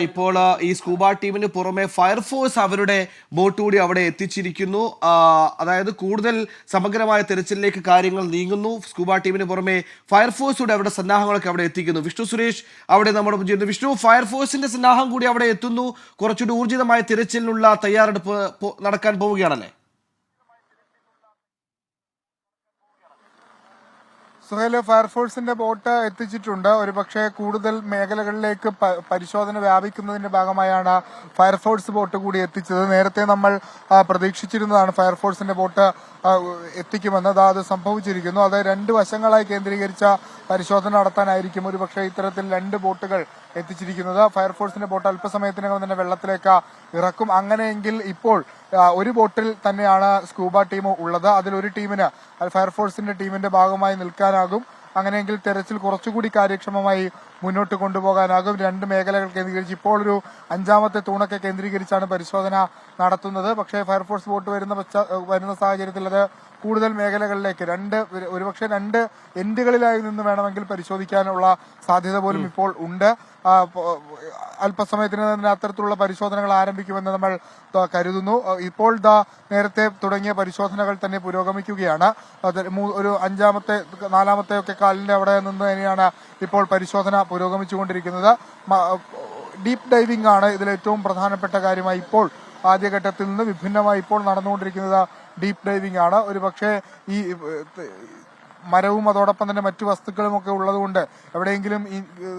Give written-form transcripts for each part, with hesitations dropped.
ഇപ്പോൾ ഈ സ്കൂബ ടീമിന് പുറമെ ഫയർഫോഴ്സ് അവരുടെ ബോട്ട് കൂടി അവിടെ എത്തിച്ചിരിക്കുന്നു. അതായത് കൂടുതൽ സമഗ്രമായ തെരച്ചിലിലേക്ക് കാര്യങ്ങൾ നീങ്ങുന്നു. സ്കൂബ ടീമിന് പുറമെ ഫയർഫോഴ്സ് കൂടി അവരുടെ സന്നാഹങ്ങളൊക്കെ അവിടെ എത്തിക്കുന്നു. വിഷ്ണു സുരേഷ് അവിടെ നമ്മുടെ ചെയ്യുന്നു. വിഷ്ണു, ഫയർഫോഴ്സിന്റെ സന്നാഹം കൂടി അവിടെ എത്തുന്നു. കുറച്ചുകൂടി ഊർജിതമായ തിരച്ചിലിനുള്ള തയ്യാറെടുപ്പ് നടക്കാൻ പോവുകയാണല്ലേ? സുഹേല്, ഫയർഫോഴ്സിന്റെ ബോട്ട് എത്തിച്ചിട്ടുണ്ട്. ഒരുപക്ഷെ കൂടുതൽ മേഖലകളിലേക്ക് പരിശോധന വ്യാപിക്കുന്നതിന്റെ ഭാഗമായാണ് ഫയർഫോഴ്സ് ബോട്ട് കൂടി എത്തിച്ചത്. നേരത്തെ നമ്മൾ പ്രതീക്ഷിച്ചിരുന്നതാണ് ഫയർഫോഴ്സിന്റെ ബോട്ട് എത്തിക്കുമെന്ന്. അത് സംഭവിച്ചിരിക്കുന്നു. അത് രണ്ട് വശങ്ങളായി കേന്ദ്രീകരിച്ച പരിശോധന നടത്താനായിരിക്കും ഒരുപക്ഷെ ഇത്തരത്തിൽ രണ്ട് ബോട്ടുകൾ എത്തിച്ചിരിക്കുന്നത്. ഫയർഫോഴ്സിന്റെ ബോട്ട് അല്പസമയത്തിനകം തന്നെ വെള്ളത്തിലേക്ക് ഇറക്കും. അങ്ങനെയെങ്കിൽ ഇപ്പോൾ ഒരു ബോട്ടിൽ തന്നെയാണ് സ്കൂബ ടീം ഉള്ളത്. അതിലൊരു ടീമിന് ഫയർഫോഴ്സിന്റെ ടീമിന്റെ ഭാഗമായി നിൽക്കാനാകും. അങ്ങനെയെങ്കിൽ തെരച്ചിൽ കുറച്ചുകൂടി കാര്യക്ഷമമായി മുന്നോട്ട് കൊണ്ടുപോകാനാകും. രണ്ട് മേഖലകൾ കേന്ദ്രീകരിച്ച് ഇപ്പോൾ ഒരു അഞ്ചാമത്തെ തൂണൊക്കെ കേന്ദ്രീകരിച്ചാണ് പരിശോധന നടത്തുന്നത്. പക്ഷേ ഫയർഫോഴ്സ് ബോട്ട് വരുന്ന സാഹചര്യത്തിൽ അത് കൂടുതൽ മേഖലകളിലേക്ക് ഒരുപക്ഷെ രണ്ട് എൻഡുകളിലായി നിന്ന് വേണമെങ്കിൽ പരിശോധിക്കാനുള്ള സാധ്യത പോലും ഇപ്പോൾ ഉണ്ട്. അല്പസമയത്തിന് തന്നെ അത്തരത്തിലുള്ള പരിശോധനകൾ ആരംഭിക്കുമെന്ന് നമ്മൾ കരുതുന്നു. ഇപ്പോൾ നേരത്തെ തുടങ്ങിയ പരിശോധനകൾ തന്നെ പുരോഗമിക്കുകയാണ്. ഒരു അഞ്ചാമത്തെ നാലാമത്തെ ഒക്കെ കാലിന്റെ അവിടെ നിന്ന് തന്നെയാണ് ഇപ്പോൾ പരിശോധന പുരോഗമിച്ചുകൊണ്ടിരിക്കുന്നത്. ഡീപ്പ് ഡൈവിംഗ് ആണ് ഇതിൽ ഏറ്റവും പ്രധാനപ്പെട്ട കാര്യമായി ഇപ്പോൾ ആദ്യഘട്ടത്തിൽ നിന്ന് വിഭിന്നമായി ഇപ്പോൾ നടന്നുകൊണ്ടിരിക്കുന്നത് ഡീപ്പ് ഡൈവിംഗ് ആണ്. ഒരുപക്ഷെ ഈ മരവും അതോടൊപ്പം തന്നെ മറ്റു വസ്തുക്കളും ഒക്കെ ഉള്ളതുകൊണ്ട് എവിടെയെങ്കിലും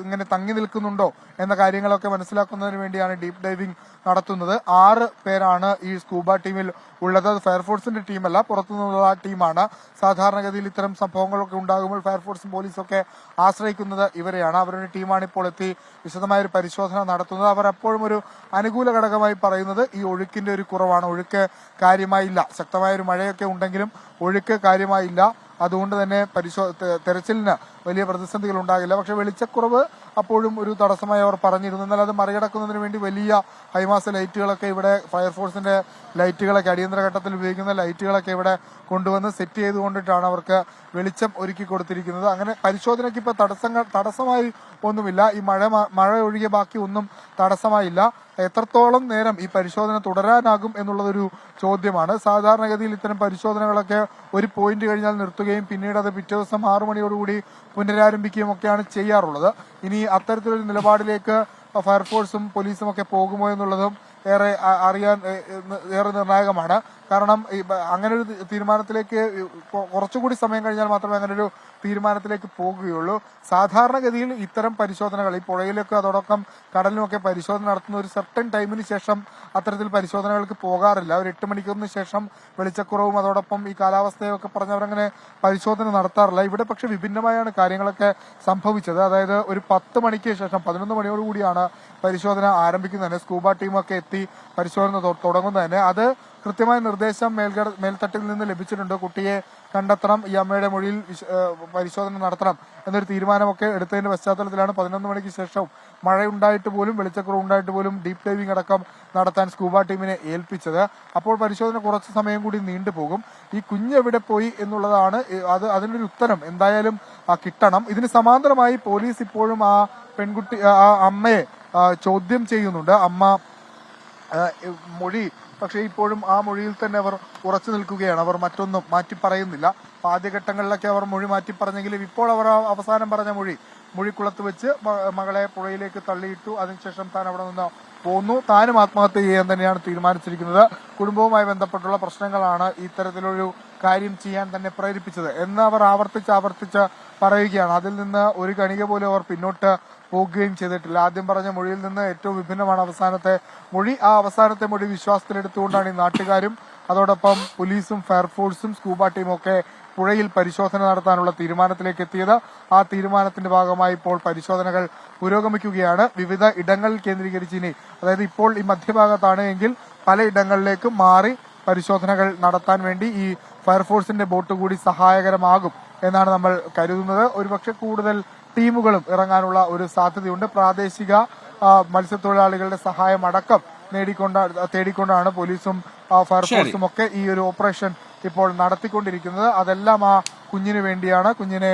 ഇങ്ങനെ തങ്ങി നിൽക്കുന്നുണ്ടോ എന്ന കാര്യങ്ങളൊക്കെ മനസ്സിലാക്കുന്നതിന് വേണ്ടിയാണ് ഡീപ്പ് ഡൈവിംഗ് നടത്തുന്നത്. 6 പേരാണ് ഈ സ്കൂബ ടീമിൽ ഉള്ളത്. ഫയർഫോഴ്സിന്റെ ടീമല്ല, പുറത്തുനിന്നുള്ള ടീമാണ്. സാധാരണഗതിയിൽ ഇത്തരം സംഭവങ്ങളൊക്കെ ഉണ്ടാകുമ്പോൾ ഫയർഫോഴ്സും പോലീസും ഒക്കെ ആശ്രയിക്കുന്നത് ഇവരെയാണ്. അവരുടെ ടീമാണ് ഇപ്പോൾ എത്തി വിശദമായ ഒരു പരിശോധന നടത്തുന്നത്. അവർ എപ്പോഴും ഒരു അനുകൂല ഘടകമായി പറയുന്നത് ഈ ഒഴുക്കിന്റെ ഒരു കുറവാണ്. ഒഴുക്ക് കാര്യമായില്ല. ശക്തമായ ഒരു മഴയൊക്കെ ഉണ്ടെങ്കിലും ഒഴുക്ക് കാര്യമായില്ല. അതുകൊണ്ട് തന്നെ തെരച്ചിലിന് വലിയ പ്രതിസന്ധികൾ ഉണ്ടാകില്ല. പക്ഷെ വെളിച്ചക്കുറവ് അപ്പോഴും ഒരു തടസ്സമായി അവർ പറഞ്ഞിരുന്നു. എന്നാൽ അത് മറികടക്കുന്നതിന് വേണ്ടി വലിയ ഹൈമാസ ലൈറ്റുകളൊക്കെ ഇവിടെ ഫയർഫോഴ്സിന്റെ ലൈറ്റുകളൊക്കെ അടിയന്തര ഘട്ടത്തിൽ ഉപയോഗിക്കുന്ന ലൈറ്റുകളൊക്കെ ഇവിടെ കൊണ്ടുവന്ന് സെറ്റ് ചെയ്തുകൊണ്ടിട്ടാണ് അവർക്ക് വെളിച്ചം ഒരുക്കി കൊടുത്തിരിക്കുന്നത്. അങ്ങനെ പരിശോധനയ്ക്ക് ഇപ്പോൾ തടസ്സമായി ഒന്നുമില്ല. ഈ മഴ ഒഴികെ ബാക്കി ഒന്നും തടസ്സമായില്ല. എത്രത്തോളം നേരം ഈ പരിശോധന തുടരാനാകും എന്നുള്ളതൊരു ചോദ്യമാണ്. സാധാരണഗതിയിൽ ഇത്തരം പരിശോധനകളൊക്കെ ഒരു പോയിന്റ് കഴിഞ്ഞാൽ നിർത്തുകയും പിന്നീട് അത് പിറ്റേ ദിവസം 6 മണിയോടുകൂടി പുനരാരംഭിക്കുകയും ഒക്കെയാണ് ചെയ്യാറുള്ളത്. ഇനി അത്തരത്തിലൊരു നിലപാടിലേക്ക് ഫയർഫോഴ്സും പോലീസും ഒക്കെ പോകുമോ എന്നുള്ളതും ഏറെ നിർണായകമാണ്. കാരണം അങ്ങനെ ഒരു തീരുമാനത്തിലേക്ക് കുറച്ചുകൂടി സമയം കഴിഞ്ഞാൽ മാത്രമേ അങ്ങനെ ഒരു തീരുമാനത്തിലേക്ക് പോകുകയുള്ളൂ. സാധാരണഗതിയിൽ ഇത്തരം പരിശോധനകൾ ഈ പുഴയിലൊക്കെ അതോടൊപ്പം കടലിലുമൊക്കെ പരിശോധന നടത്തുന്ന ഒരു സർട്ടൻ ടൈമിന് ശേഷം അത്തരത്തിൽ പരിശോധനകൾക്ക് പോകാറില്ല. ഒരു 8 മണിക്കൂറിന് ശേഷം വെളിച്ചക്കുറവും അതോടൊപ്പം ഈ കാലാവസ്ഥയൊക്കെ പറഞ്ഞവരങ്ങനെ പരിശോധന നടത്താറില്ല. ഇവിടെ പക്ഷെ വിഭിന്നമായാണ് കാര്യങ്ങളൊക്കെ സംഭവിച്ചത്. അതായത് ഒരു 10 മണിക്ക് ശേഷം 11 മണിയോടുകൂടിയാണ് പരിശോധന ആരംഭിക്കുന്നത്. സ്കൂബ ടീമൊക്കെ എത്തി പരിശോധന തുടങ്ങുന്നത് തന്നെ. അത് കൃത്യമായ നിർദ്ദേശം മേൽത്തട്ടിൽ നിന്ന് ലഭിച്ചിട്ടുണ്ട്. കുട്ടിയെ കണ്ടെത്തണം, ഈ അമ്മയുടെ മൊഴിയിൽ പരിശോധന നടത്തണം എന്നൊരു തീരുമാനമൊക്കെ എടുത്തതിന്റെ പശ്ചാത്തലത്തിലാണ് 11 മണിക്ക് ശേഷം മഴയുണ്ടായിട്ട് പോലും വെളിച്ചക്കുറവ് ഉണ്ടായിട്ട് പോലും ഡീപ്പ് ഡൈവിംഗ് അടക്കം നടത്താൻ സ്കൂബ ടീമിനെ ഏൽപ്പിച്ചത്. അപ്പോൾ പരിശോധന കുറച്ച് സമയം കൂടി നീണ്ടുപോകും. ഈ കുഞ്ഞ് എവിടെ പോയി എന്നുള്ളതാണ് അതിനൊരു ഉത്തരം എന്തായാലും കിട്ടണം. ഇതിന് സമാന്തരമായി പോലീസ് ഇപ്പോഴും ആ അമ്മയെ ചോദ്യം ചെയ്യുന്നുണ്ട്. അമ്മ മൊഴി പക്ഷേ ഇപ്പോഴും ആ മൊഴിയിൽ തന്നെ അവർ ഉറച്ചു നിൽക്കുകയാണ്. അവർ മറ്റൊന്നും മാറ്റി പറയുന്നില്ല. ആദ്യഘട്ടങ്ങളിലൊക്കെ അവർ മൊഴി മാറ്റി പറഞ്ഞെങ്കിലും ഇപ്പോൾ അവർ അവസാനം പറഞ്ഞ മൊഴിക്കുളത്ത് വെച്ച് മകളെ പുഴയിലേക്ക് തള്ളിയിട്ടു. അതിനുശേഷം താൻ അവിടെ നിന്ന് പോന്നു. താനും ആത്മഹത്യ ചെയ്യാൻ തന്നെയാണ് തീരുമാനിച്ചിരിക്കുന്നത്. കുടുംബവുമായി ബന്ധപ്പെട്ടുള്ള പ്രശ്നങ്ങളാണ് ഇത്തരത്തിലൊരു കാര്യം ചെയ്യാൻ തന്നെ പ്രേരിപ്പിച്ചത് എന്ന് അവർ ആവർത്തിച്ച് പറയുകയാണ്. അതിൽ നിന്ന് ഒരു കണിക പോലും അവർ പിന്നോട്ട് പോകുകയും ചെയ്തിട്ടില്ല. ആദ്യം പറഞ്ഞ മൊഴിയിൽ നിന്ന് ഏറ്റവും വിഭിന്നമാണ് അവസാനത്തെ മൊഴി. ആ അവസാനത്തെ മൊഴി വിശ്വാസത്തിലെടുത്തുകൊണ്ടാണ് ഈ നാട്ടുകാരും അതോടൊപ്പം പോലീസും ഫയർഫോഴ്സും സ്കൂബ ടീമും ഒക്കെ പുഴയിൽ പരിശോധന നടത്താനുള്ള തീരുമാനത്തിലേക്ക് എത്തിയത്. ആ തീരുമാനത്തിന്റെ ഭാഗമായി ഇപ്പോൾ പരിശോധനകൾ പുരോഗമിക്കുകയാണ്. വിവിധ ഇടങ്ങളിൽ കേന്ദ്രീകരിച്ച് ഇനി അതായത് ഇപ്പോൾ ഈ മധ്യഭാഗത്താണ് എങ്കിൽ പല ഇടങ്ങളിലേക്ക് മാറി പരിശോധനകൾ നടത്താൻ വേണ്ടി ഈ ഫയർഫോഴ്സിന്റെ ബോട്ട് കൂടി സഹായകരമാകും എന്നാണ് നമ്മൾ കരുതുന്നത്. ഒരുപക്ഷെ കൂടുതൽ ടീമുകളും ഇറങ്ങാനുള്ള ഒരു സാധ്യതയുണ്ട്. പ്രാദേശിക മത്സ്യത്തൊഴിലാളികളുടെ സഹായം അടക്കം തേടിക്കൊണ്ടാണ് പോലീസും ഫയർഫോഴ്സും ഒക്കെ ഈ ഒരു ഓപ്പറേഷൻ ഇപ്പോൾ നടത്തിക്കൊണ്ടിരിക്കുന്നത്. അതെല്ലാം ആ കുഞ്ഞിന് വേണ്ടിയാണ്. കുഞ്ഞിനെ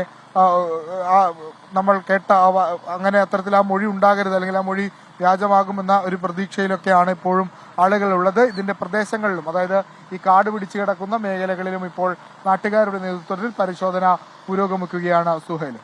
നമ്മൾ കേട്ട അങ്ങനെ അത്തരത്തിൽ ആ മൊഴി ഉണ്ടാകരുത്, അല്ലെങ്കിൽ ആ മൊഴി വ്യാജമാകുമെന്ന ഒരു പ്രതീക്ഷയിലൊക്കെയാണ് ഇപ്പോഴും ആളുകളുള്ളത്. ഇതിന്റെ പ്രദേശങ്ങളിലും, അതായത് ഈ കാട് പിടിച്ചു കിടക്കുന്ന മേഖലകളിലും ഇപ്പോൾ നാട്ടുകാരുടെ നേതൃത്വത്തിൽ പരിശോധന പുരോഗമിക്കുകയാണ്. സുഹൈൽ.